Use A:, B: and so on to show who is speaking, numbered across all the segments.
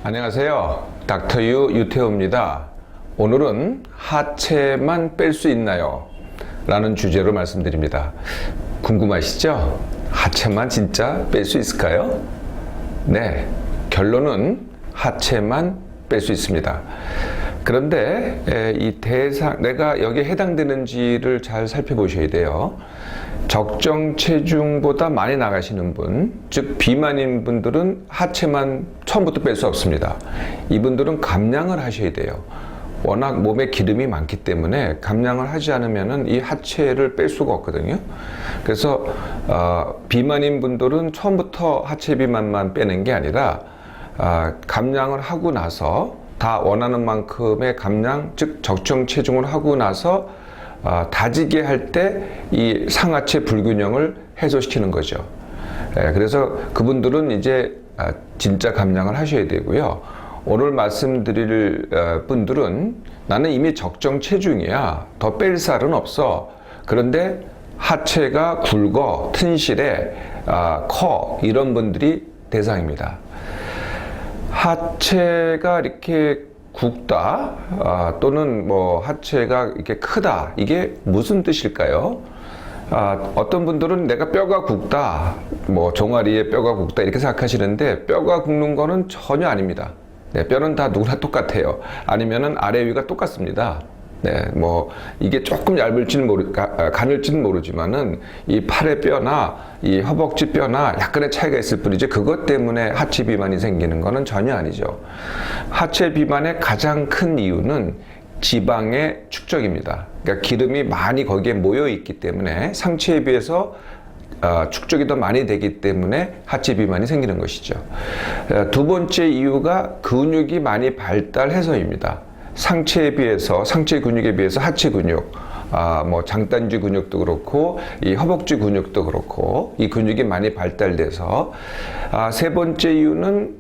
A: 안녕하세요. 닥터유 유태호입니다. 오늘은 하체만 뺄 수 있나요? 라는 주제로 말씀드립니다. 궁금하시죠? 하체만 진짜 뺄 수 있을까요? 네, 결론은 하체만 뺄 수 있습니다. 그런데 내가 여기에 해당되는지를 잘 살펴보셔야 돼요. 적정 체중보다 많이 나가시는 분, 즉 비만인 분들은 하체만 처음부터 뺄 수 없습니다. 이분들은 감량을 하셔야 돼요. 워낙 몸에 기름이 많기 때문에 감량을 하지 않으면 이 하체를 뺄 수가 없거든요. 그래서 비만인 분들은 처음부터 하체 비만만 빼는 게 아니라 감량을 하고 나서 다 원하는 만큼의 감량, 즉 적정 체중을 하고 나서 다지게 할 때 이 상하체 불균형을 해소시키는 거죠. 그래서 그분들은 이제 진짜 감량을 하셔야 되고요. 오늘 말씀드릴 분들은 나는 이미 적정 체중이야, 더 뺄 살은 없어, 그런데 하체가 굵어, 튼실해, 커, 이런 분들이 대상입니다. 하체가 이렇게 굵다, 또는 뭐 하체가 이렇게 크다, 이게 무슨 뜻일까요? 어떤 분들은 내가 뼈가 굵다, 뭐 종아리에 뼈가 굵다 이렇게 생각하시는데, 뼈가 굵는 거는 전혀 아닙니다. 네, 뼈는 다 누구나 똑같아요. 아니면은 아래 위가 똑같습니다. 네, 뭐 이게 조금 가늘지는 모르지만은 이 팔의 뼈나 이 허벅지 뼈나 약간의 차이가 있을 뿐이지, 그것 때문에 하체 비만이 생기는 거는 전혀 아니죠. 하체 비만의 가장 큰 이유는 지방의 축적입니다. 그러니까 기름이 많이 거기에 모여 있기 때문에, 상체에 비해서 축적이 더 많이 되기 때문에 하체 비만이 생기는 것이죠. 두 번째 이유가 근육이 많이 발달해서입니다. 상체에 비해서, 상체 근육에 비해서 하체 근육, 뭐 장단지 근육도 그렇고 이 허벅지 근육도 그렇고 이 근육이 많이 발달돼서. 세 번째 이유는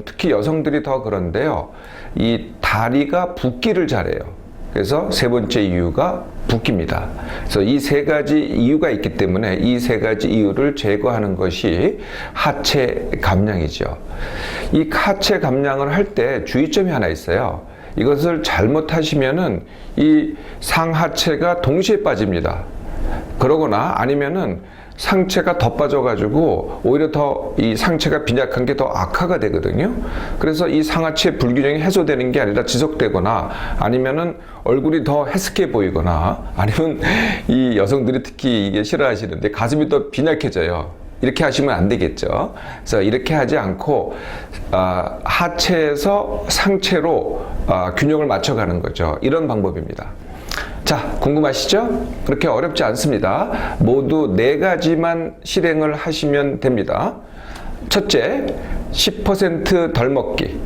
A: 특히 여성들이 더 그런데요, 이 다리가 붓기를 잘해요. 그래서 세 번째 이유가 붓기입니다. 그래서 이 세 가지 이유가 있기 때문에 이 세 가지 이유를 제거하는 것이 하체 감량이죠. 이 하체 감량을 할 때 주의점이 하나 있어요. 이것을 잘못하시면은 이 상하체가 동시에 빠집니다. 그러거나 아니면은 상체가 더 빠져가지고 오히려 더 이 상체가 빈약한 게 더 악화가 되거든요. 그래서 이 상하체 불균형이 해소되는 게 아니라 지속되거나, 아니면은 얼굴이 더 해스케 보이거나, 아니면 이 여성들이 특히 이게 싫어하시는데 가슴이 더 빈약해져요. 이렇게 하시면 안 되겠죠. 그래서 이렇게 하지 않고 하체에서 상체로 균형을 맞춰가는 거죠. 이런 방법입니다. 자, 궁금하시죠? 그렇게 어렵지 않습니다. 모두 4가지만 실행을 하시면 됩니다. 첫째, 10% 덜 먹기.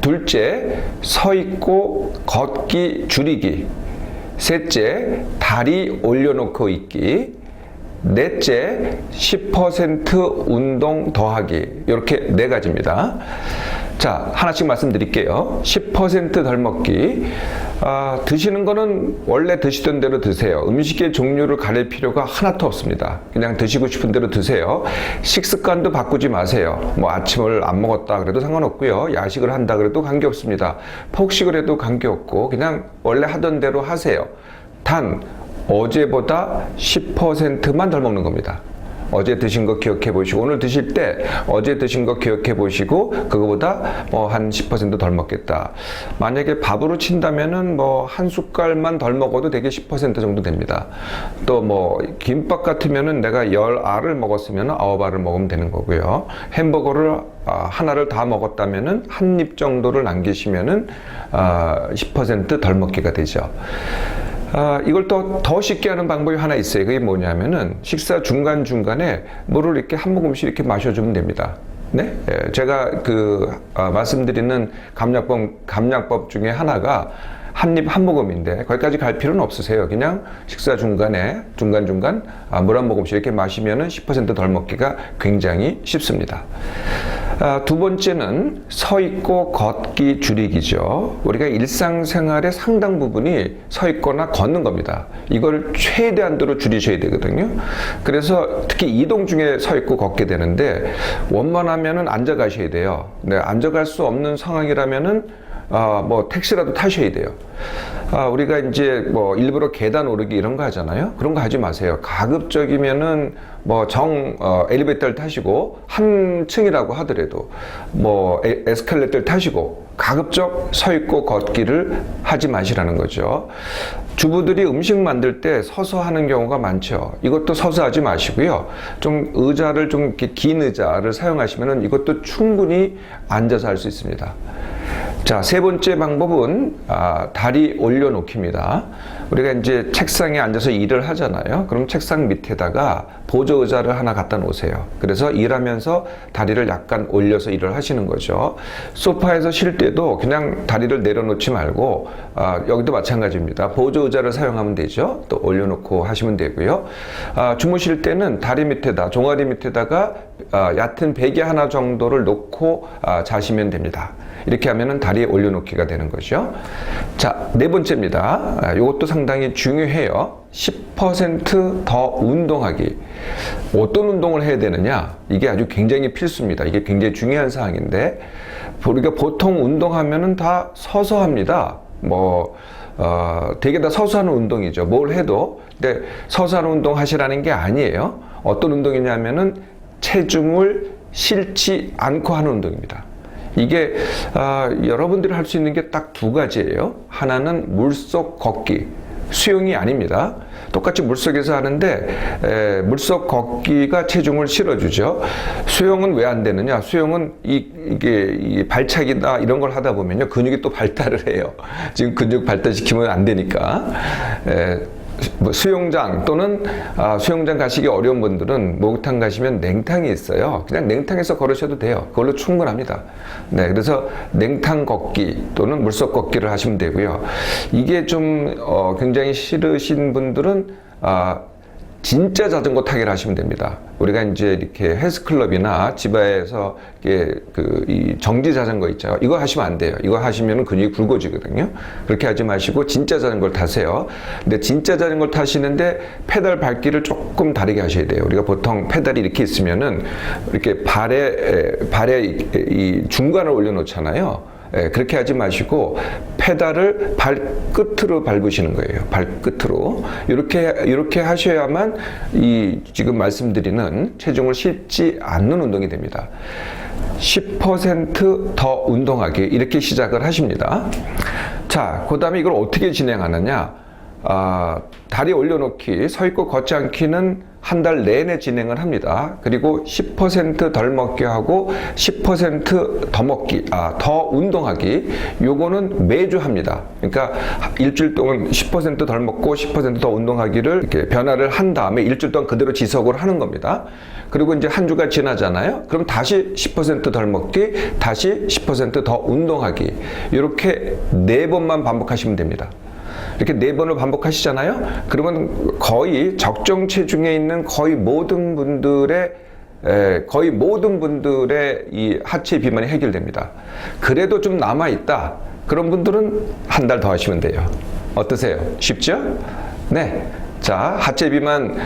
A: 둘째, 서 있고 걷기 줄이기. 셋째, 다리 올려놓고 있기. 넷째, 10% 운동 더하기. 이렇게 4가지입니다. 자, 하나씩 말씀드릴게요. 10% 덜 먹기. 드시는 거는 원래 드시던 대로 드세요. 음식의 종류를 가릴 필요가 하나도 없습니다. 그냥 드시고 싶은 대로 드세요. 식습관도 바꾸지 마세요. 뭐 아침을 안 먹었다 그래도 상관없고요. 야식을 한다 그래도 관계없습니다. 폭식을 해도 관계없고 그냥 원래 하던 대로 하세요. 단 어제보다 10%만 덜 먹는 겁니다. 어제 드신 거 기억해 보시고, 오늘 드실 때 어제 드신 거 기억해 보시고, 그거보다 뭐 한 10% 덜 먹겠다. 만약에 밥으로 친다면은 뭐 한 숟갈만 덜 먹어도 되게 10% 정도 됩니다. 또 뭐 김밥 같으면은 내가 10알을 먹었으면 9알을 먹으면 되는 거고요. 햄버거를 하나를 다 먹었다면은 한 입 정도를 남기시면은 10% 덜 먹기가 되죠. 이걸 또 더 쉽게 하는 방법이 하나 있어요. 그게 뭐냐면은 식사 중간중간에 물을 이렇게 한 모금씩 이렇게 마셔주면 됩니다. 네? 제가 말씀드리는 감량법 중에 하나가 한 입 한 모금인데, 거기까지 갈 필요는 없으세요. 그냥 식사 중간에 중간중간 물 한 모금씩 이렇게 마시면은 10% 덜 먹기가 굉장히 쉽습니다. 두 번째는 서 있고 걷기 줄이기죠. 우리가 일상생활의 상당 부분이 서 있거나 걷는 겁니다. 이걸 최대한도로 줄이셔야 되거든요. 그래서 특히 이동 중에 서 있고 걷게 되는데 원만하면은 앉아 가셔야 돼요. 네, 앉아 갈 수 없는 상황이라면은 뭐 택시라도 타셔야 돼요. 우리가 이제 뭐 일부러 계단 오르기 이런 거 하잖아요. 그런 거 하지 마세요. 가급적이면은 뭐 엘리베이터를 타시고 한 층이라고 하더라도 뭐 에스컬레이터를 타시고 가급적 서 있고 걷기를 하지 마시라는 거죠. 주부들이 음식 만들 때 서서 하는 경우가 많죠. 이것도 서서 하지 마시고요. 좀 의자를 좀 이렇게 긴 의자를 사용하시면은 이것도 충분히 앉아서 할 수 있습니다. 자, 세 번째 방법은 다리 올려놓기입니다. 우리가 이제 책상에 앉아서 일을 하잖아요. 그럼 책상 밑에다가 보조 의자를 하나 갖다 놓으세요. 그래서 일하면서 다리를 약간 올려서 일을 하시는 거죠. 소파에서 쉴 때도 그냥 다리를 내려놓지 말고 여기도 마찬가지입니다. 보조 의자를 사용하면 되죠. 또 올려놓고 하시면 되고요. 주무실 때는 다리 밑에다, 종아리 밑에다가 얕은 베개 하나 정도를 놓고 자시면 됩니다. 이렇게 하면은 다리에 올려놓기가 되는 거죠. 자, 네 번째입니다. 이것도 상당히 중요해요. 10% 더 운동하기. 어떤 운동을 해야 되느냐? 이게 아주 굉장히 필수입니다. 이게 굉장히 중요한 사항인데, 우리가 보통 운동하면은 다 서서 합니다. 되게 다 서서 하는 운동이죠. 뭘 해도. 근데 서서 하는 운동 하시라는 게 아니에요. 어떤 운동이냐면은 체중을 실지 않고 하는 운동입니다. 이게 여러분들이 할 수 있는 게 딱 두 가지예요. 하나는 물속 걷기, 수영이 아닙니다. 똑같이 물속에서 하는데 물속 걷기가 체중을 실어주죠. 수영은 왜 안 되느냐? 수영은 이게 발차기나 이런 걸 하다 보면요, 근육이 또 발달을 해요. 지금 근육 발달시키면 안 되니까. 수영장 또는 수영장 가시기 어려운 분들은 목욕탕 가시면 냉탕이 있어요. 그냥 냉탕에서 걸으셔도 돼요. 그걸로 충분합니다. 네, 그래서 냉탕 걷기 또는 물속 걷기를 하시면 되고요. 이게 좀 굉장히 싫으신 분들은 진짜 자전거 타기를 하시면 됩니다. 우리가 이제 이렇게 헬스클럽이나 집에서 이 정지 자전거 있죠. 이거 하시면 안 돼요. 이거 하시면 근육이 굵어지거든요. 그렇게 하지 마시고 진짜 자전거를 타세요. 근데 진짜 자전거를 타시는데 페달 밟기를 조금 다르게 하셔야 돼요. 우리가 보통 페달이 이렇게 있으면은 이렇게 발에 이 중간을 올려놓잖아요. 그렇게 하지 마시고 페달을 발끝으로 밟으시는 거예요. 발끝으로. 이렇게 하셔야만 지금 말씀드리는 체중을 실지 않는 운동이 됩니다. 10% 더 운동하기, 이렇게 시작을 하십니다. 자, 그 다음에 이걸 어떻게 진행하느냐? 다리 올려놓기, 서 있고 걷지 않기는 한 달 내내 진행을 합니다. 그리고 10% 덜 먹기 하고 10% 더 먹기, 더 운동하기, 요거는 매주 합니다. 그러니까 일주일 동안 10% 덜 먹고 10% 더 운동하기를 이렇게 변화를 한 다음에 일주일 동안 그대로 지속을 하는 겁니다. 그리고 이제 한 주가 지나잖아요. 그럼 다시 10% 덜 먹기, 다시 10% 더 운동하기, 이렇게 4번만 반복하시면 됩니다. 이렇게 4번을 반복하시잖아요. 그러면 거의 적정 체중에 있는 거의 모든 분들의 이 하체 비만이 해결됩니다. 그래도 좀 남아있다. 그런 분들은 한 달 더 하시면 돼요. 어떠세요? 쉽죠? 네. 자, 하체 비만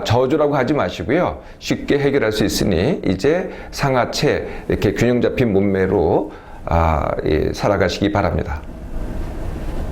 A: 저주라고 하지 마시고요. 쉽게 해결할 수 있으니 이제 상하체, 이렇게 균형 잡힌 몸매로 살아가시기 바랍니다.